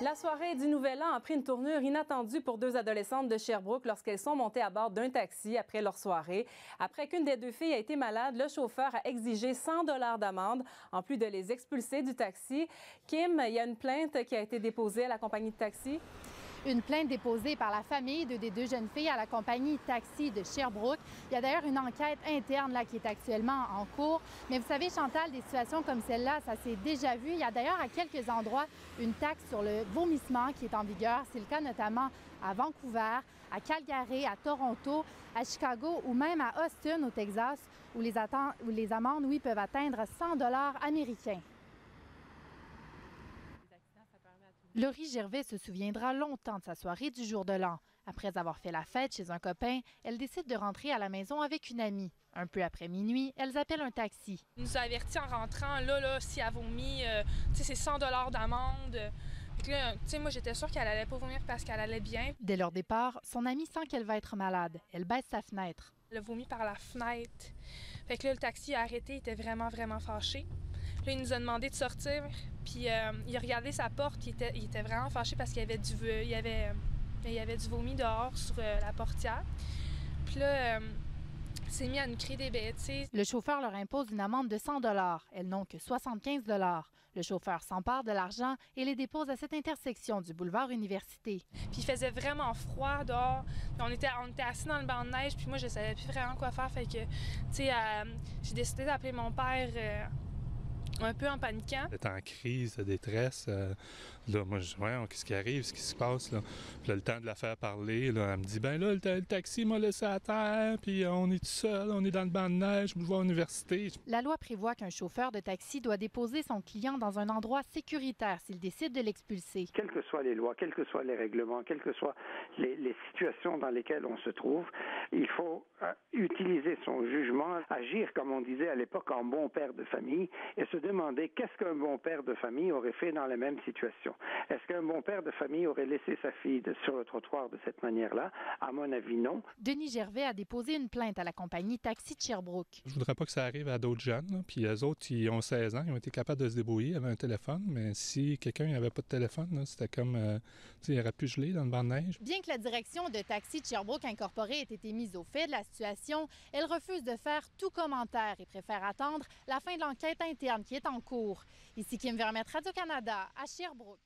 La soirée du Nouvel An a pris une tournure inattendue pour deux adolescentes de Sherbrooke lorsqu'elles sont montées à bord d'un taxi après leur soirée. Après qu'une des deux filles a été malade, le chauffeur a exigé 100 $ d'amende, en plus de les expulser du taxi. Kim, il y a une plainte qui a été déposée à la compagnie de taxi. Une plainte déposée par la famille des deux jeunes filles à la compagnie Taxi de Sherbrooke. Il y a d'ailleurs une enquête interne là, qui est actuellement en cours. Mais vous savez, Chantal, des situations comme celle-là, ça s'est déjà vu. Il y a d'ailleurs à quelques endroits une taxe sur le vomissement qui est en vigueur. C'est le cas notamment à Vancouver, à Calgary, à Toronto, à Chicago ou même à Austin, au Texas, où les amendes, oui, peuvent atteindre 100 $ américains. Laurie Gervais se souviendra longtemps de sa soirée du jour de l'an. Après avoir fait la fête chez un copain, elle décide de rentrer à la maison avec une amie. Un peu après minuit, elles appellent un taxi. Il nous a avertis en rentrant, là si elle vomit, c'est 100 $ d'amende. Moi, j'étais sûre qu'elle allait pas vomir parce qu'elle allait bien. Dès leur départ, son amie sent qu'elle va être malade. Elle baisse sa fenêtre. Elle a vomi par la fenêtre. Fait que là, le taxi a arrêté, il était vraiment fâché. Là, il nous a demandé de sortir, puis il a regardé sa porte, puis il était vraiment fâché parce qu'il y avait du vomi dehors sur la portière. Puis là, il s'est mis à nous crier des bêtises. Le chauffeur leur impose une amende de 100 $. Elles n'ont que 75 $. Le chauffeur s'empare de l'argent et les dépose à cette intersection du boulevard Université. Puis il faisait vraiment froid dehors. On était assis dans le banc de neige, puis moi, je savais plus vraiment quoi faire. Fait que, j'ai décidé d'appeler mon père un peu en paniquant. Elle était en crise de détresse. Là, moi, je dis, ouais, qu'est-ce qui arrive, ce qui se passe, là? Puis là, le temps de la faire parler, là, elle me dit, ben là, le taxi m'a laissé à terre, puis on est tout seul, on est dans le banc de neige, boulevard Université. La loi prévoit qu'un chauffeur de taxi doit déposer son client dans un endroit sécuritaire s'il décide de l'expulser. Quelles que soient les lois, quels que soient les règlements, quelles que soient les situations dans lesquelles on se trouve, il faut utiliser son jugement, agir, comme on disait à l'époque, en bon père de famille, et se demander qu'est-ce qu'un bon père de famille aurait fait dans la même situation. Est-ce qu'un bon père de famille aurait laissé sa fille sur le trottoir de cette manière-là? À mon avis, non. Denis Gervais a déposé une plainte à la compagnie Taxi de Sherbrooke. Je voudrais pas que ça arrive à d'autres jeunes, là. Puis eux autres, ils ont 16 ans, ils ont été capables de se débrouiller, ils avaient un téléphone, mais si quelqu'un n'avait pas de téléphone, là, c'était comme, il aurait pu geler dans le banc de neige. Bien que la direction de Taxi de Sherbrooke Incorporé ait été mise au fait de la situation, elle refuse de faire tout commentaire et préfère attendre la fin de l'enquête interne qui est en cours. Ici Kim Vermette, Radio-Canada, à Sherbrooke.